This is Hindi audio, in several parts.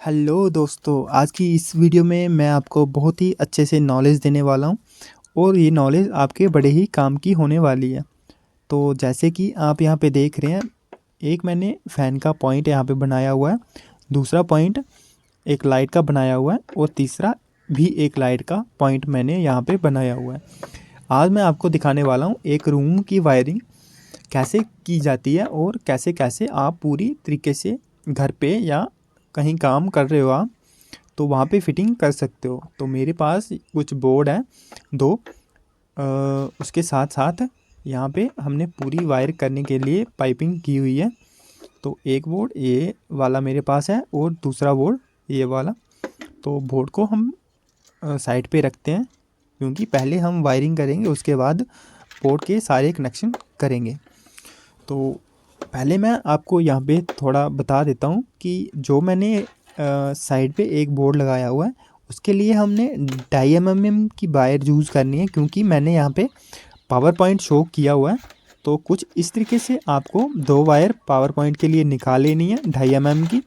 हेलो दोस्तों, आज की इस वीडियो में मैं आपको बहुत ही अच्छे से नॉलेज देने वाला हूँ और ये नॉलेज आपके बड़े ही काम की होने वाली है। तो जैसे कि आप यहाँ पे देख रहे हैं, एक मैंने फ़ैन का पॉइंट यहाँ पे बनाया हुआ है, दूसरा पॉइंट एक लाइट का बनाया हुआ है और तीसरा भी एक लाइट का पॉइंट मैंने यहाँ पे बनाया हुआ है। आज मैं आपको दिखाने वाला हूँ एक रूम की वायरिंग कैसे की जाती है और कैसे कैसे आप पूरी तरीके से घर पे या कहीं काम कर रहे हो आप तो वहाँ पे फिटिंग कर सकते हो। तो मेरे पास कुछ बोर्ड है दो, उसके साथ साथ यहाँ पे हमने पूरी वायर करने के लिए पाइपिंग की हुई है। तो एक बोर्ड ये वाला मेरे पास है और दूसरा बोर्ड ये वाला। तो बोर्ड को हम साइड पे रखते हैं क्योंकि पहले हम वायरिंग करेंगे, उसके बाद बोर्ड के सारे कनेक्शन करेंगे। तो पहले मैं आपको यहाँ पे थोड़ा बता देता हूँ कि जो मैंने साइड पे एक बोर्ड लगाया हुआ है उसके लिए हमने 2.5 mm की वायर यूज़ करनी है, क्योंकि मैंने यहाँ पे पावर पॉइंट शो किया हुआ है। तो कुछ इस तरीके से आपको 2 वायर पावर पॉइंट के लिए निकाल लेनी है 2.5 mm की।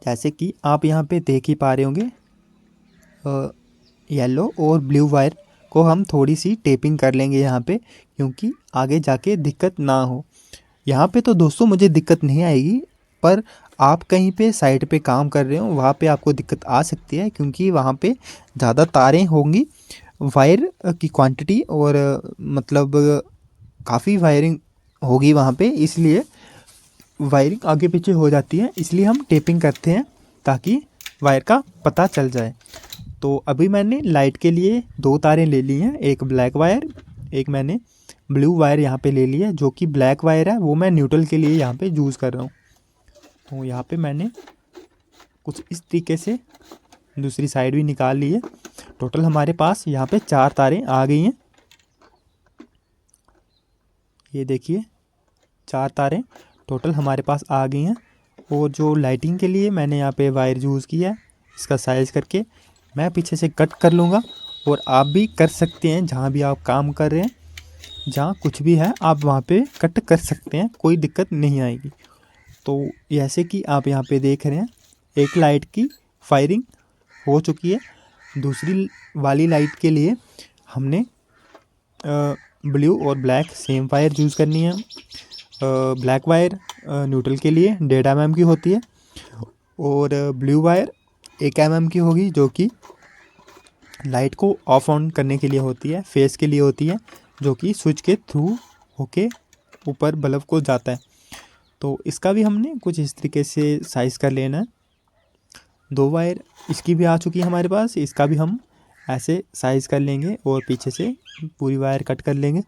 जैसे कि आप यहाँ पे देख ही पा रहे होंगे, येलो और ब्लू वायर को हम थोड़ी सी टेपिंग कर लेंगे यहाँ पे, क्योंकि आगे जाके दिक्कत ना हो। यहाँ पे तो दोस्तों मुझे दिक्कत नहीं आएगी, पर आप कहीं पे साइड पे काम कर रहे हो वहाँ पे आपको दिक्कत आ सकती है, क्योंकि वहाँ पे ज़्यादा तारें होंगी, वायर की क्वांटिटी और मतलब काफ़ी वायरिंग होगी वहाँ पे, इसलिए वायरिंग आगे पीछे हो जाती है। इसलिए हम टेपिंग करते हैं ताकि वायर का पता चल जाए। तो अभी मैंने लाइट के लिए 2 तारें ले ली हैं, एक ब्लैक वायर, एक मैंने ब्लू वायर यहाँ पे ले ली है। जो कि ब्लैक वायर है वो मैं न्यूट्रल के लिए यहाँ पे यूज़ कर रहा हूँ। तो यहाँ पे मैंने कुछ इस तरीके से दूसरी साइड भी निकाल ली है। टोटल हमारे पास यहाँ पे 4 तारें आ गई हैं। ये देखिए 4 तारें टोटल हमारे पास आ गई हैं। और जो लाइटिंग के लिए मैंने यहाँ पे वायर यूज़ किया है, इसका साइज़ करके मैं पीछे से कट कर लूँगा। और आप भी कर सकते हैं, जहाँ भी आप काम कर रहे हैं, जहाँ कुछ भी है आप वहाँ पे कट कर सकते हैं, कोई दिक्कत नहीं आएगी। तो जैसे कि आप यहाँ पे देख रहे हैं, एक लाइट की फायरिंग हो चुकी है। दूसरी वाली लाइट के लिए हमने ब्लू और ब्लैक सेम वायर यूज़ करनी है। ब्लैक वायर न्यूट्रल के लिए 1.5 mm की होती है और ब्लू वायर 1 mm की होगी, जो कि लाइट को ऑफ ऑन करने के लिए होती है, फेस के लिए होती है, जो कि स्विच के थ्रू होके ऊपर बल्ब को जाता है। तो इसका भी हमने कुछ इस तरीके से साइज़ कर लेना है। 2 वायर इसकी भी आ चुकी है हमारे पास, इसका भी हम ऐसे साइज़ कर लेंगे और पीछे से पूरी वायर कट कर लेंगे।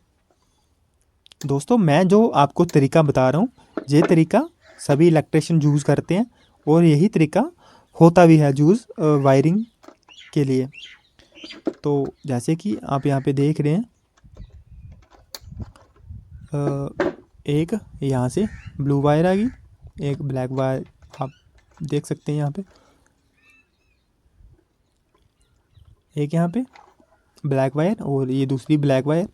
दोस्तों मैं जो आपको तरीका बता रहा हूँ, ये तरीका सभी इलेक्ट्रिशियन यूज़ करते हैं और यही तरीका होता भी है यूज़ वायरिंग के लिए। तो जैसे कि आप यहाँ पे देख रहे हैं, एक यहाँ से ब्लू वायर आ गई, एक ब्लैक वायर आप देख सकते हैं यहाँ पे, एक यहाँ पे ब्लैक वायर और ये दूसरी ब्लैक वायर।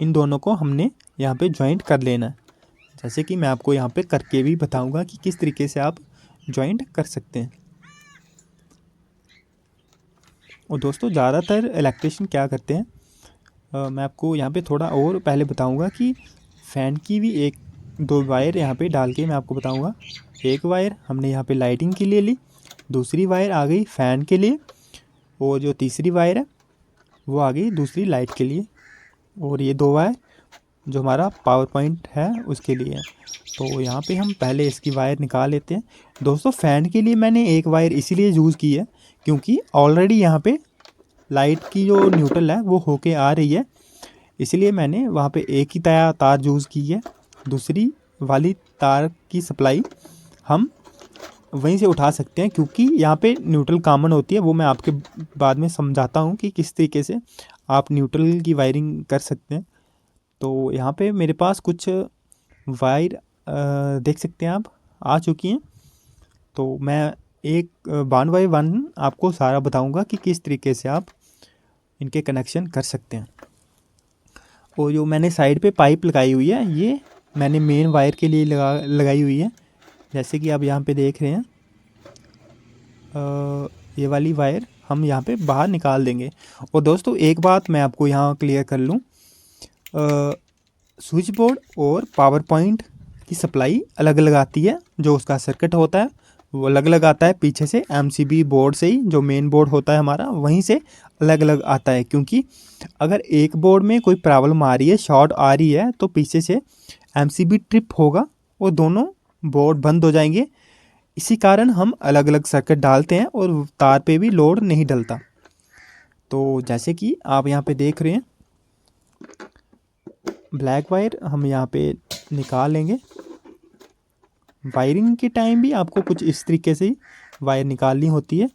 इन दोनों को हमने यहाँ पे जॉइंट कर लेना है। जैसे कि मैं आपको यहाँ पे करके भी बताऊँगा कि किस तरीके से आप जॉइंट कर सकते हैं। और दोस्तों ज़्यादातर इलेक्ट्रिशियन क्या करते हैं, मैं आपको यहाँ पे थोड़ा और पहले बताऊँगा कि फ़ैन की भी 1-2 वायर यहाँ पे डाल के मैं आपको बताऊँगा। एक वायर हमने यहाँ पे लाइटिंग के लिए ली, दूसरी वायर आ गई फ़ैन के लिए, और जो तीसरी वायर है वो आ गई दूसरी लाइट के लिए, और ये 2 वायर जो हमारा पावर पॉइंट है उसके लिए है। तो यहाँ पे हम पहले इसकी वायर निकाल लेते हैं। दोस्तों फ़ैन के लिए मैंने एक वायर इसीलिए यूज़ की है क्योंकि ऑलरेडी यहाँ पे लाइट की जो न्यूट्रल है वो होके आ रही है, इसलिए मैंने वहाँ पे एक ही तार यूज़ की है। दूसरी वाली तार की सप्लाई हम वहीं से उठा सकते हैं, क्योंकि यहाँ पे न्यूट्रल कॉमन होती है। वो मैं आपके बाद में समझाता हूँ कि किस तरीके से आप न्यूट्रल की वायरिंग कर सकते हैं। तो यहाँ पे मेरे पास कुछ वायर देख सकते हैं आप आ चुकी हैं। तो मैं एक 1 बाय 1 आपको सारा बताऊंगा कि किस तरीके से आप इनके कनेक्शन कर सकते हैं। और जो मैंने साइड पे पाइप लगाई हुई है, ये मैंने मेन वायर के लिए लगाई हुई है। जैसे कि आप यहाँ पे देख रहे हैं, ये वाली वायर हम यहाँ पे बाहर निकाल देंगे। और दोस्तों एक बात मैं आपको यहाँ क्लियर कर लूँ, स्विच बोर्ड और पावर पॉइंट की सप्लाई अलग अलग आती है। जो उसका सर्किट होता है वो अलग अलग आता है, पीछे से एमसीबी बोर्ड से ही, जो मेन बोर्ड होता है हमारा वहीं से अलग अलग आता है। क्योंकि अगर एक बोर्ड में कोई प्रॉब्लम आ रही है, शॉर्ट आ रही है, तो पीछे से एमसीबी ट्रिप होगा और दोनों बोर्ड बंद हो जाएंगे। इसी कारण हम अलग अलग सर्किट डालते हैं और तार पे भी लोड नहीं डलता। तो जैसे कि आप यहाँ पे देख रहे हैं, ब्लैक वायर हम यहाँ पे निकाल लेंगे। वायरिंग के टाइम भी आपको कुछ इस तरीके से ही वायर निकालनी होती है।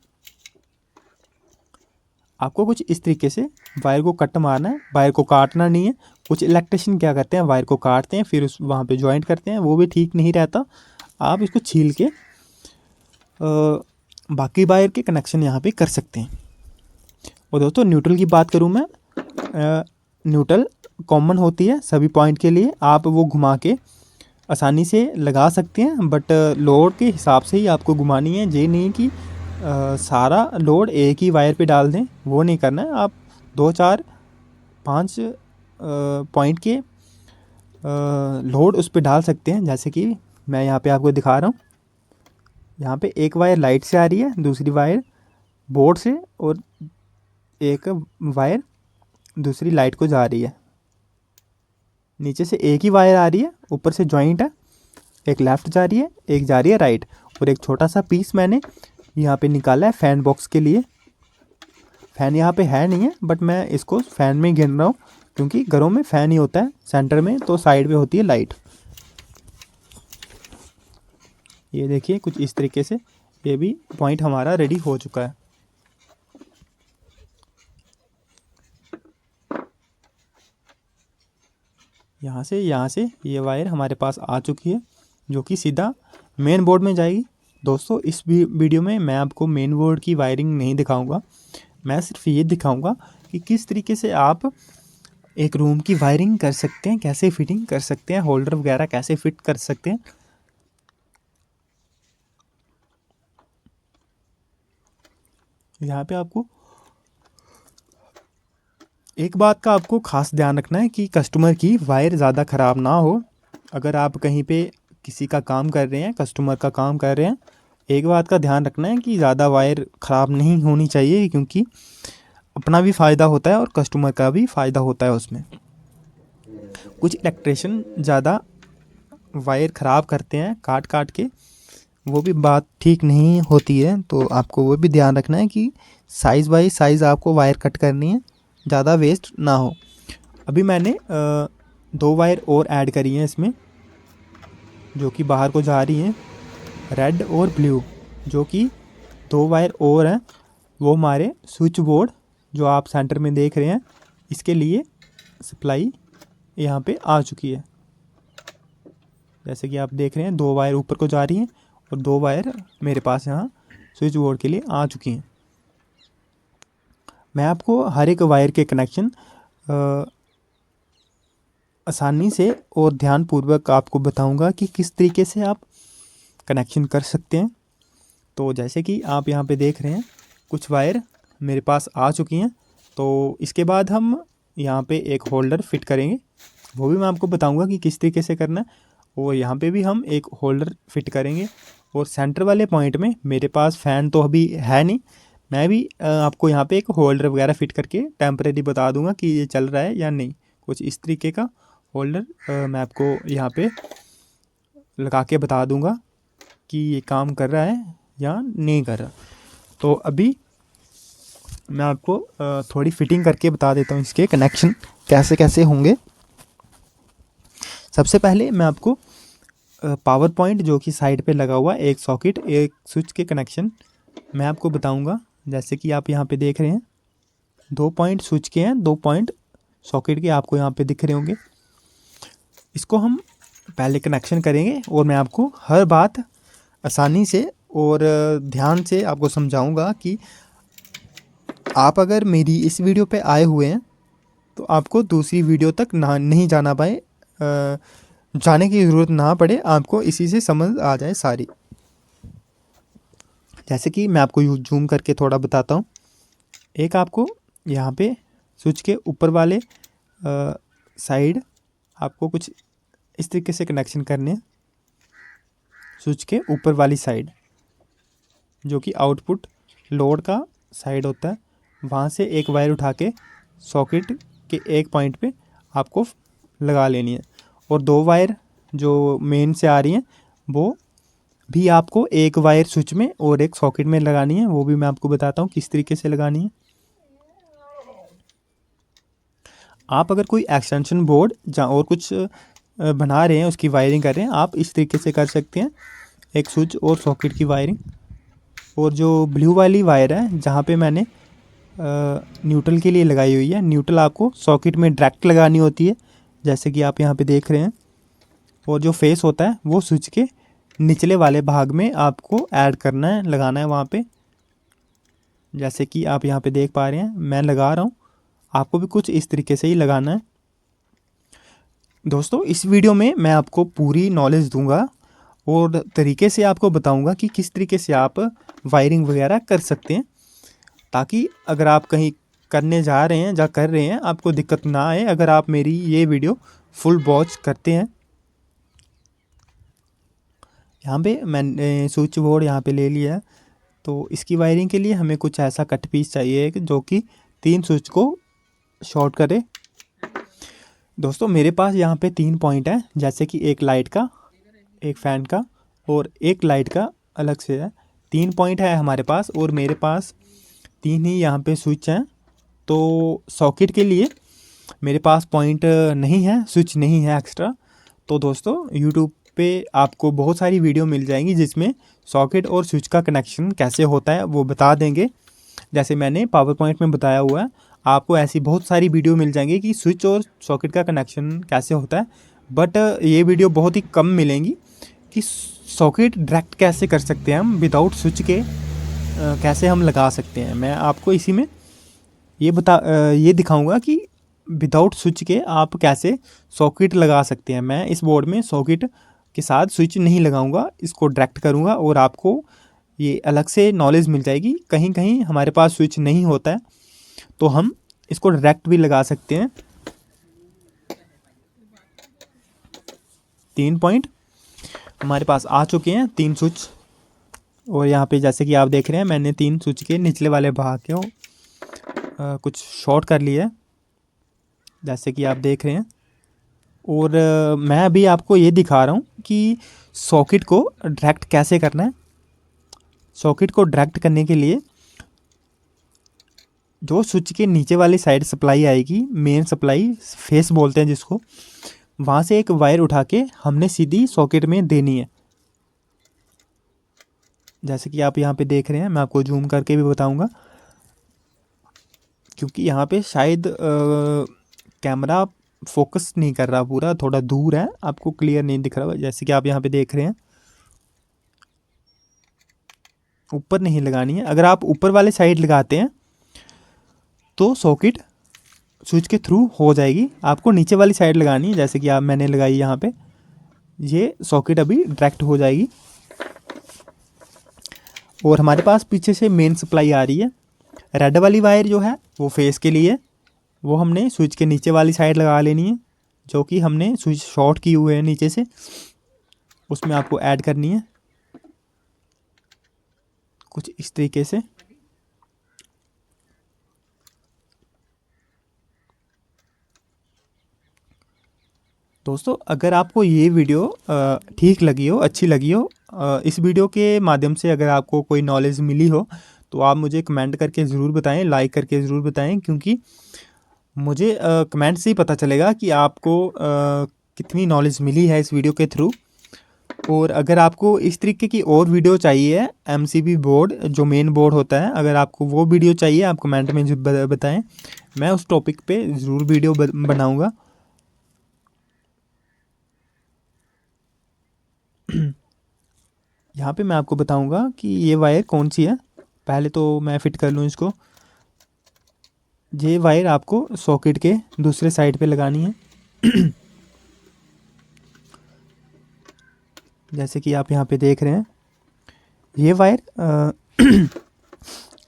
आपको कुछ इस तरीके से वायर को कट मारना है, वायर को काटना नहीं है। कुछ इलेक्ट्रिशियन क्या करते हैं, वायर को काटते हैं फिर उस वहाँ पे जॉइंट करते हैं, वो भी ठीक नहीं रहता। आप इसको छील के बाकी वायर के कनेक्शन यहाँ पे कर सकते हैं। और दोस्तों न्यूट्रल की बात करूँ मैं, न्यूट्रल कॉमन होती है सभी पॉइंट के लिए, आप वो घुमा के आसानी से लगा सकते हैं, बट लोड के हिसाब से ही आपको घुमानी है। ये नहीं कि सारा लोड एक ही वायर पे डाल दें, वो नहीं करना है। आप 2 4 5 पॉइंट के लोड उस पर डाल सकते हैं। जैसे कि मैं यहाँ पे आपको दिखा रहा हूँ, यहाँ पे एक वायर लाइट से आ रही है, दूसरी वायर बोर्ड से, और एक वायर दूसरी लाइट को जा रही है। नीचे से एक ही वायर आ रही है, ऊपर से जॉइंट है, एक लेफ़्ट जा रही है, एक जा रही है राइट। और एक छोटा सा पीस मैंने यहाँ पे निकाला है फ़ैन बॉक्स के लिए। फ़ैन यहाँ पे है नहीं है, बट मैं इसको फ़ैन में गिन रहा हूँ क्योंकि घरों में फ़ैन ही होता है सेंटर में, तो साइड में होती है लाइट। ये देखिए कुछ इस तरीके से ये भी पॉइंट हमारा रेडी हो चुका है। यहाँ से ये वायर हमारे पास आ चुकी है, जो कि सीधा मेन बोर्ड में जाएगी। दोस्तों इस वीडियो में मैं आपको मेन बोर्ड की वायरिंग नहीं दिखाऊंगा, मैं सिर्फ ये दिखाऊंगा कि किस तरीके से आप एक रूम की वायरिंग कर सकते हैं, कैसे फिटिंग कर सकते हैं, होल्डर वगैरह कैसे फिट कर सकते हैं। यहाँ पे आपको एक बात का आपको खास ध्यान रखना है कि कस्टमर की वायर ज़्यादा ख़राब ना हो। अगर आप कहीं पे किसी का काम कर रहे हैं, कस्टमर का काम कर रहे हैं, एक बात का ध्यान रखना है कि ज़्यादा वायर ख़राब नहीं होनी चाहिए, क्योंकि अपना भी फ़ायदा होता है और कस्टमर का भी फ़ायदा होता है उसमें। कुछ इलेक्ट्रिशियन ज़्यादा वायर ख़राब करते हैं काट काट के, वो भी बात ठीक नहीं होती है। तो आपको वो भी ध्यान रखना है कि साइज़ बाई साइज़ आपको वायर कट करनी है, ज़्यादा वेस्ट ना हो। अभी मैंने 2 वायर और ऐड करी हैं इसमें, जो कि बाहर को जा रही हैं, रेड और ब्लू, जो कि 2 वायर और हैं। वो हमारे स्विच बोर्ड जो आप सेंटर में देख रहे हैं, इसके लिए सप्लाई यहाँ पे आ चुकी है। जैसे कि आप देख रहे हैं 2 वायर ऊपर को जा रही हैं और 2 वायर मेरे पास यहाँ स्विच बोर्ड के लिए आ चुकी हैं। मैं आपको हर एक वायर के कनेक्शन आसानी से और ध्यानपूर्वक आपको बताऊंगा कि किस तरीके से आप कनेक्शन कर सकते हैं। तो जैसे कि आप यहाँ पे देख रहे हैं कुछ वायर मेरे पास आ चुकी हैं। तो इसके बाद हम यहाँ पे एक होल्डर फिट करेंगे, वो भी मैं आपको बताऊंगा कि किस तरीके से करना है। और यहाँ पे भी हम एक होल्डर फिट करेंगे। और सेंटर वाले पॉइंट में मेरे पास फ़ैन तो अभी है नहीं, मैं भी आपको यहाँ पे एक होल्डर वगैरह फिट करके टेम्परेरी बता दूंगा कि ये चल रहा है या नहीं। कुछ इस तरीके का होल्डर मैं आपको यहाँ पे लगा के बता दूंगा कि ये काम कर रहा है या नहीं कर रहा। तो अभी मैं आपको थोड़ी फिटिंग करके बता देता हूँ इसके कनेक्शन कैसे कैसे होंगे। सबसे पहले मैं आपको पावर पॉइंट जो कि साइड पे लगा हुआ है, एक सॉकेट एक स्विच के कनेक्शन मैं आपको बताऊंगा। जैसे कि आप यहाँ पे देख रहे हैं 2 पॉइंट स्विच के हैं, 2 पॉइंट सॉकेट के आपको यहाँ पे दिख रहे होंगे। इसको हम पहले कनेक्शन करेंगे और मैं आपको हर बात आसानी से और ध्यान से आपको समझाऊंगा कि आप अगर मेरी इस वीडियो पे आए हुए हैं तो आपको दूसरी वीडियो तक ना नहीं जाना पाए, जाने की ज़रूरत ना पड़े, आपको इसी से समझ आ जाए सारी। जैसे कि मैं आपको जूम करके थोड़ा बताता हूँ। एक आपको यहाँ पे स्विच के ऊपर वाले साइड आपको कुछ इस तरीके से कनेक्शन करने हैं। स्विच के ऊपर वाली साइड जो कि आउटपुट लोड का साइड होता है, वहाँ से एक वायर उठा के सॉकेट के एक पॉइंट पे आपको लगा लेनी है। और 2 वायर जो मेन से आ रही हैं वो भी आपको एक वायर स्विच में और एक सॉकेट में लगानी है। वो भी मैं आपको बताता हूँ किस तरीके से लगानी है। आप अगर कोई एक्सटेंशन बोर्ड जहाँ और कुछ बना रहे हैं, उसकी वायरिंग कर रहे हैं, आप इस तरीके से कर सकते हैं, एक स्विच और सॉकेट की वायरिंग। और जो ब्लू वाली वायर है जहाँ पे मैंने न्यूट्रल के लिए लगाई हुई है, न्यूट्रल आपको सॉकेट में डायरेक्ट लगानी होती है, जैसे कि आप यहाँ पे देख रहे हैं। और जो फेस होता है वो स्विच के निचले वाले भाग में आपको ऐड करना है, लगाना है वहाँ पे, जैसे कि आप यहाँ पे देख पा रहे हैं मैं लगा रहा हूँ। आपको भी कुछ इस तरीके से ही लगाना है। दोस्तों, इस वीडियो में मैं आपको पूरी नॉलेज दूंगा और तरीके से आपको बताऊंगा कि किस तरीके से आप वायरिंग वगैरह कर सकते हैं, ताकि अगर आप कहीं करने जा रहे हैं या कर रहे हैं आपको दिक्कत ना आए, अगर आप मेरी ये वीडियो फुल वॉच करते हैं। यहाँ पे मैंने स्विच बोर्ड यहाँ पे ले लिया है, तो इसकी वायरिंग के लिए हमें कुछ ऐसा कट पीस चाहिए जो कि 3 स्विच को शॉर्ट करे। दोस्तों, मेरे पास यहाँ पे 3 पॉइंट है, जैसे कि एक लाइट का, एक फ़ैन का और एक लाइट का अलग से है। 3 पॉइंट है हमारे पास और मेरे पास 3 ही यहाँ पे स्विच हैं। तो सॉकेट के लिए मेरे पास पॉइंट नहीं है, स्विच नहीं है एक्स्ट्रा। तो दोस्तों, यूट्यूब पे आपको बहुत सारी वीडियो मिल जाएंगी जिसमें सॉकेट और स्विच का कनेक्शन कैसे होता है वो बता देंगे, जैसे मैंने पावर पॉइंट में बताया हुआ है। आपको ऐसी बहुत सारी वीडियो मिल जाएंगी कि स्विच और सॉकेट का कनेक्शन कैसे होता है, बट ये वीडियो बहुत ही कम मिलेंगी कि सॉकेट डायरेक्ट कैसे कर सकते हैं हम विदाउट स्विच के, कैसे हम लगा सकते हैं। मैं आपको इसी में ये दिखाऊंगा कि विदाउट स्विच के आप कैसे सॉकेट लगा सकते हैं। मैं इस बोर्ड में सॉकेट के साथ स्विच नहीं लगाऊंगा, इसको डायरेक्ट करूंगा और आपको ये अलग से नॉलेज मिल जाएगी। कहीं कहीं हमारे पास स्विच नहीं होता है तो हम इसको डायरेक्ट भी लगा सकते हैं। 3 पॉइंट हमारे पास आ चुके हैं, 3 स्विच। और यहाँ पे जैसे कि आप देख रहे हैं मैंने 3 स्विच के निचले वाले भाग को कुछ शॉर्ट कर लिया है, जैसे कि आप देख रहे हैं। और मैं अभी आपको ये दिखा रहा हूँ कि सॉकेट को डायरेक्ट कैसे करना है। सॉकेट को डायरेक्ट करने के लिए जो स्विच के नीचे वाली साइड सप्लाई आएगी, मेन सप्लाई फेस बोलते हैं जिसको, वहाँ से एक वायर उठा के हमने सीधी सॉकेट में देनी है, जैसे कि आप यहाँ पे देख रहे हैं। मैं आपको जूम करके भी बताऊंगा क्योंकि यहाँ पे शायद कैमरा फोकस नहीं कर रहा, पूरा थोड़ा दूर है, आपको क्लियर नहीं दिख रहा। जैसे कि आप यहाँ पे देख रहे हैं, ऊपर नहीं लगानी है। अगर आप ऊपर वाले साइड लगाते हैं तो सॉकेट स्विच के थ्रू हो जाएगी। आपको नीचे वाली साइड लगानी है, जैसे कि आप मैंने लगाई यहाँ पे, ये सॉकेट अभी डायरेक्ट हो जाएगी। और हमारे पास पीछे से मेन सप्लाई आ रही है। रेड वाली वायर जो है वो फेस के लिए, वो हमने स्विच के नीचे वाली साइड लगा लेनी है, जो कि हमने स्विच शॉर्ट की हुए है नीचे से, उसमें आपको ऐड करनी है कुछ इस तरीके से। दोस्तों, अगर आपको ये वीडियो ठीक लगी हो, अच्छी लगी हो, इस वीडियो के माध्यम से अगर आपको कोई नॉलेज मिली हो तो आप मुझे कमेंट करके ज़रूर बताएं, लाइक करके ज़रूर बताएं, क्योंकि मुझे कमेंट से ही पता चलेगा कि आपको कितनी नॉलेज मिली है इस वीडियो के थ्रू। और अगर आपको इस तरीके की और वीडियो चाहिए, एमसीबी बोर्ड जो मेन बोर्ड होता है, अगर आपको वो वीडियो चाहिए आप कमेंट में बताएं, मैं उस टॉपिक पे ज़रूर वीडियो बनाऊँगा। यहाँ पे मैं आपको बताऊंगा कि ये वायर कौन सी है। पहले तो मैं फिट कर लूँ इसको। ये वायर आपको सॉकेट के दूसरे साइड पे लगानी है, जैसे कि आप यहाँ पे देख रहे हैं। ये वायर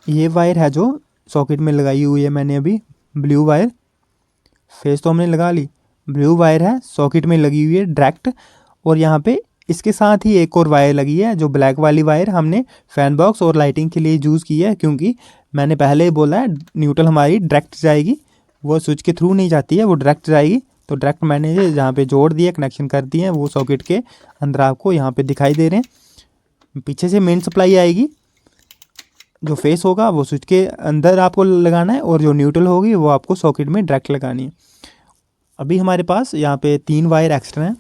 ये वायर है जो सॉकेट में लगाई हुई है मैंने अभी, ब्लू वायर। फेस तो हमने लगा ली, ब्लू वायर है सॉकेट में लगी हुई है डायरेक्ट। और यहाँ पे इसके साथ ही एक और वायर लगी है, जो ब्लैक वाली वायर हमने फैन बॉक्स और लाइटिंग के लिए यूज़ की है, क्योंकि मैंने पहले ही बोला है न्यूट्रल हमारी डायरेक्ट जाएगी, वो स्विच के थ्रू नहीं जाती है, वो डायरेक्ट जाएगी। तो डायरेक्ट मैंने जहाँ पे जोड़ दिया, कनेक्शन कर दिए हैं, वो सॉकेट के अंदर आपको यहाँ पे दिखाई दे रहे हैं। पीछे से मेन सप्लाई आएगी, जो फेस होगा वो स्विच के अंदर आपको लगाना है, और जो न्यूट्रल होगी वो आपको सॉकेट में डायरेक्ट लगानी है। अभी हमारे पास यहाँ पे 3 वायर एक्स्ट्रा हैं,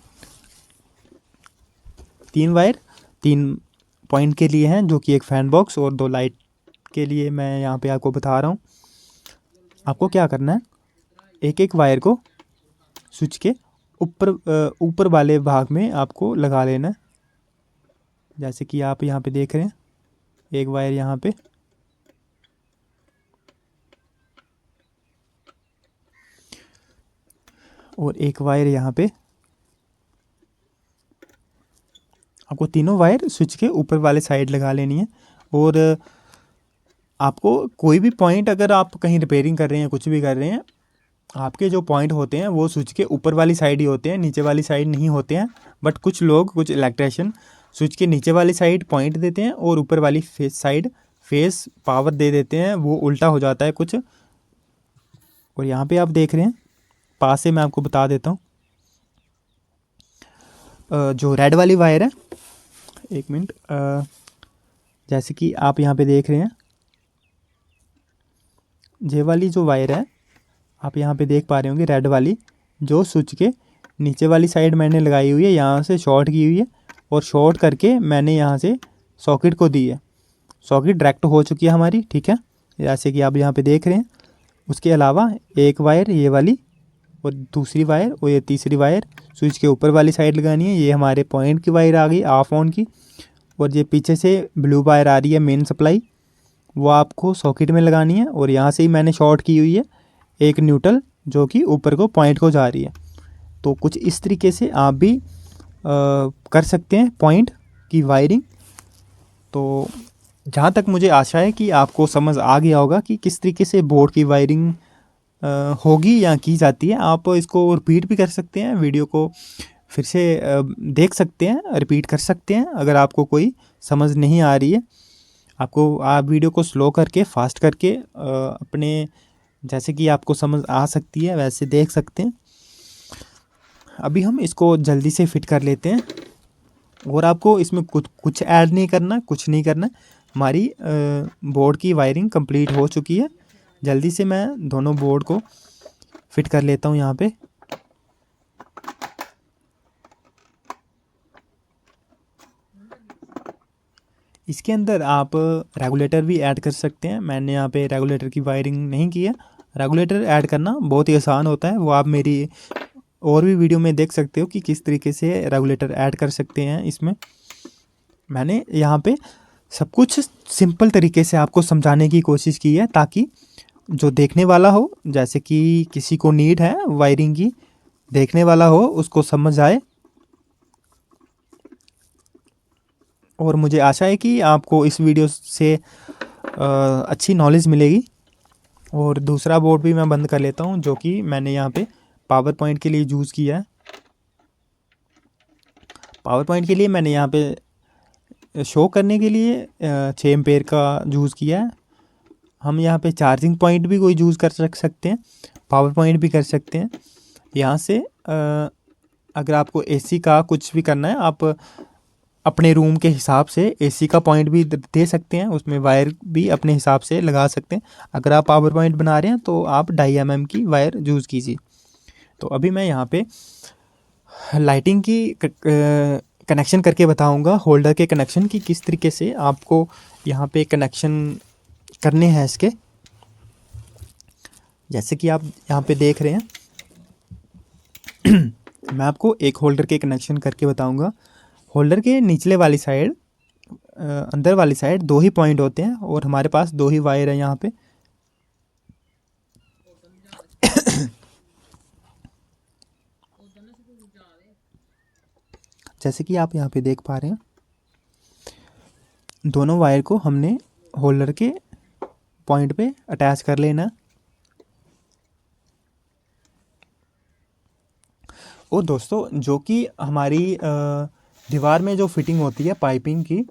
3 वायर 3 पॉइंट के लिए हैं, जो कि एक फ़ैन बॉक्स और 2 लाइट के लिए मैं यहाँ पे आपको बता रहा हूँ। आपको क्या करना है, एक एक वायर को स्विच के ऊपर वाले भाग में आपको लगा लेना है। जैसे कि आप यहाँ पे देख रहे हैं, एक वायर यहाँ पे, और एक वायर यहाँ पे। आपको तीनों वायर स्विच के ऊपर वाले साइड लगा लेनी है। और आपको कोई भी पॉइंट, अगर आप कहीं रिपेयरिंग कर रहे हैं, कुछ भी कर रहे हैं, आपके जो पॉइंट होते हैं वो स्विच के ऊपर वाली साइड ही होते हैं, नीचे वाली साइड नहीं होते हैं। बट कुछ लोग, कुछ इलेक्ट्रिशियन स्विच के नीचे वाली साइड पॉइंट देते हैं और ऊपर वाली साइड फेस पावर दे देते हैं, वो उल्टा हो जाता है कुछ। और यहाँ पे आप देख रहे हैं, पास से मैं आपको बता देता हूँ, जो रेड वाली वायर है, एक मिनट, जैसे कि आप यहाँ पे देख रहे हैं, ये वाली जो वायर है आप यहाँ पे देख पा रहे होंगे, रेड वाली, जो स्विच के नीचे वाली साइड मैंने लगाई हुई है, यहाँ से शॉर्ट की हुई है, और शॉर्ट करके मैंने यहाँ से सॉकेट को दी है। सॉकेट डायरेक्ट हो चुकी है हमारी, ठीक है, जैसे कि आप यहाँ पे देख रहे हैं। उसके अलावा एक वायर ये वाली, और दूसरी वायर और ये तीसरी वायर स्विच के ऊपर वाली साइड लगानी है। ये हमारे पॉइंट की वायर आ गई ऑफ ऑन की। और ये पीछे से ब्लू वायर आ रही है मेन सप्लाई, वो आपको सॉकेट में लगानी है। और यहाँ से ही मैंने शॉर्ट की हुई है एक न्यूट्रल, जो कि ऊपर को पॉइंट को जा रही है। तो कुछ इस तरीके से आप भी कर सकते हैं पॉइंट की वायरिंग। तो जहाँ तक मुझे आशा है कि आपको समझ आ गया होगा कि किस तरीके से बोर्ड की वायरिंग होगी या की जाती है। आप इसको रिपीट भी कर सकते हैं, वीडियो को फिर से देख सकते हैं, रिपीट कर सकते हैं अगर आपको कोई समझ नहीं आ रही है। आप वीडियो को स्लो करके, फास्ट करके अपने जैसे कि आपको समझ आ सकती है वैसे देख सकते हैं। अभी हम इसको जल्दी से फिट कर लेते हैं, और आपको इसमें कुछ ऐड नहीं करना, कुछ नहीं करना। हमारी बोर्ड की वायरिंग कंप्लीट हो चुकी है। जल्दी से मैं दोनों बोर्ड को फिट कर लेता हूँ यहाँ पे। इसके अंदर आप रेगुलेटर भी ऐड कर सकते हैं। मैंने यहाँ पे रेगुलेटर की वायरिंग नहीं की है। रेगुलेटर ऐड करना बहुत ही आसान होता है, वो आप मेरी और भी वीडियो में देख सकते हो कि किस तरीके से रेगुलेटर ऐड कर सकते हैं इसमें। मैंने यहाँ पे सब कुछ सिंपल तरीके से आपको समझाने की कोशिश की है, ताकि जो देखने वाला हो, जैसे कि किसी को नीड है वायरिंग की, देखने वाला हो उसको समझ आए। और मुझे आशा है कि आपको इस वीडियो से अच्छी नॉलेज मिलेगी। और दूसरा बोर्ड भी मैं बंद कर लेता हूँ, जो कि मैंने यहाँ पे पावर पॉइंट के लिए यूज़ किया है। पावर पॉइंट के लिए मैंने यहाँ पे शो करने के लिए 6 एम्पेयर का यूज़ किया है। हम यहाँ पे चार्जिंग पॉइंट भी कोई यूज़ कर सकते हैं, पावर पॉइंट भी कर सकते हैं। यहाँ से अगर आपको एसी का कुछ भी करना है, आप अपने रूम के हिसाब से एसी का पॉइंट भी दे सकते हैं, उसमें वायर भी अपने हिसाब से लगा सकते हैं। अगर आप पावर पॉइंट बना रहे हैं तो आप 2.5 mm की वायर यूज़ कीजिए। तो अभी मैं यहाँ पे लाइटिंग की कनेक्शन करके बताऊंगा, होल्डर के कनेक्शन की किस तरीके से आपको यहाँ पे कनेक्शन करने हैं इसके। जैसे कि आप यहाँ पे देख रहे हैं मैं आपको एक होल्डर के कनेक्शन करके बताऊंगा। होल्डर के निचले वाली साइड, अंदर वाली साइड 2 ही पॉइंट होते हैं, और हमारे पास 2 ही वायर है यहाँ पे। जैसे कि आप यहाँ पे देख पा रहे हैं, दोनों वायर को हमने होल्डर के पॉइंट पे अटैच कर लेना। और दोस्तों जो कि हमारी दीवार में जो फिटिंग होती है पाइपिंग की,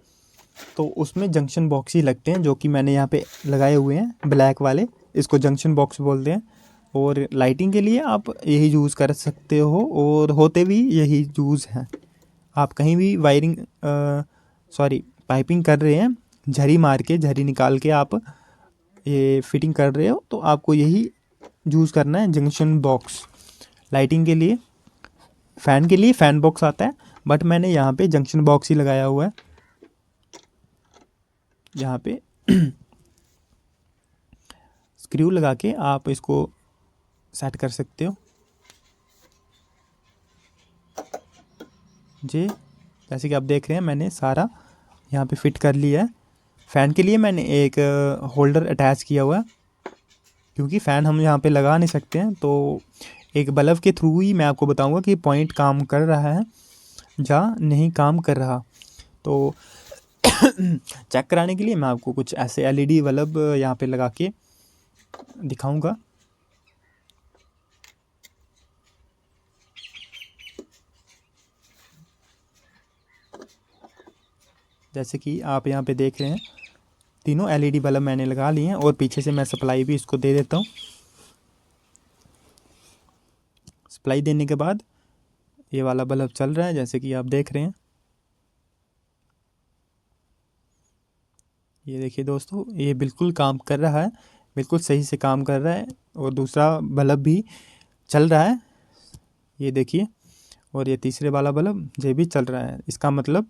तो उसमें जंक्शन बॉक्स ही लगते हैं, जो कि मैंने यहाँ पे लगाए हुए हैं ब्लैक वाले, इसको जंक्शन बॉक्स बोलते हैं। और लाइटिंग के लिए आप यही यूज़ कर सकते हो, और होते भी यही यूज़ हैं। आप कहीं भी वायरिंग पाइपिंग कर रहे हैं, झरी मार के, झरी निकाल के आप ये फिटिंग कर रहे हो, तो आपको यही यूज़ करना है, जंक्शन बॉक्स। लाइटिंग के लिए, फ़ैन के लिए फ़ैन बॉक्स आता है, बट मैंने यहाँ पे जंक्शन बॉक्स ही लगाया हुआ है। यहाँ पे स्क्रू लगा के आप इसको सेट कर सकते हो। जी, जैसे कि आप देख रहे हैं मैंने सारा यहाँ पे फिट कर लिया है। फ़ैन के लिए मैंने एक होल्डर अटैच किया हुआ है, क्योंकि फ़ैन हम यहाँ पे लगा नहीं सकते हैं, तो एक बल्ब के थ्रू ही मैं आपको बताऊंगा कि पॉइंट काम कर रहा है या नहीं काम कर रहा। तो चेक कराने के लिए मैं आपको कुछ ऐसे एलईडी बल्ब यहाँ पे लगा के दिखाऊंगा। जैसे कि आप यहाँ पे देख रहे हैं, तीनों एलईडी बल्ब मैंने लगा लिए हैं, और पीछे से मैं सप्लाई भी इसको दे देता हूँ। सप्लाई देने के बाद ये वाला बल्ब चल रहा है, जैसे कि आप देख रहे हैं। ये देखिए दोस्तों, ये बिल्कुल काम कर रहा है, बिल्कुल सही से काम कर रहा है। और दूसरा बल्ब भी चल रहा है, ये देखिए। और ये तीसरे वाला बल्ब ये भी चल रहा है। इसका मतलब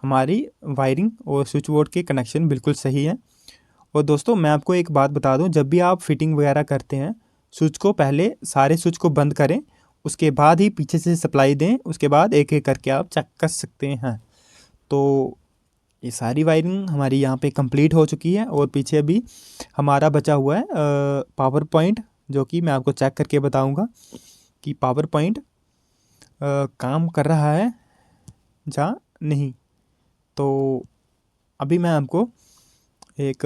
हमारी वायरिंग और स्विच बोर्ड के कनेक्शन बिल्कुल सही है। और दोस्तों मैं आपको एक बात बता दूं, जब भी आप फिटिंग वगैरह करते हैं, स्विच को पहले सारे स्विच को बंद करें, उसके बाद ही पीछे से सप्लाई दें, उसके बाद एक एक करके आप चेक कर सकते हैं। तो ये सारी वायरिंग हमारी यहाँ पे कंप्लीट हो चुकी है, और पीछे अभी हमारा बचा हुआ है पावर पॉइंट, जो कि मैं आपको चेक करके बताऊँगा कि पावर पॉइंट काम कर रहा है या नहीं। तो अभी मैं आपको एक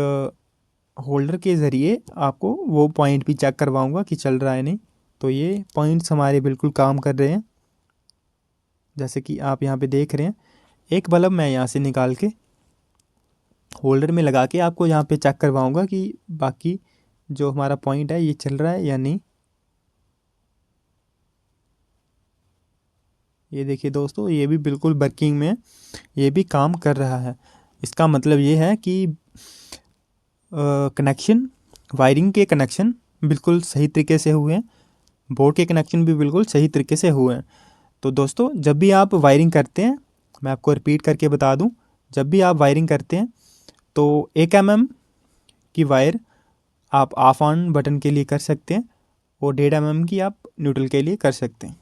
होल्डर के ज़रिए आपको वो पॉइंट भी चेक करवाऊंगा कि चल रहा है नहीं। तो ये पॉइंट्स हमारे बिल्कुल काम कर रहे हैं, जैसे कि आप यहाँ पे देख रहे हैं। एक बल्ब मैं यहाँ से निकाल के होल्डर में लगा के आपको यहाँ पे चेक करवाऊंगा कि बाकी जो हमारा पॉइंट है ये चल रहा है या नहीं। ये देखिए दोस्तों, ये भी बिल्कुल वर्किंग में, ये भी काम कर रहा है। इसका मतलब ये है कि कनेक्शन, वायरिंग के कनेक्शन बिल्कुल सही तरीके से हुए हैं, बोर्ड के कनेक्शन भी बिल्कुल सही तरीके से हुए हैं। तो दोस्तों जब भी आप वायरिंग करते हैं, मैं आपको रिपीट करके बता दूं, जब भी आप वायरिंग करते हैं तो 1 mm की वायर आप ऑफ ऑन बटन के लिए कर सकते हैं, और 1.5 mm की आप न्यूट्रल के लिए कर सकते हैं।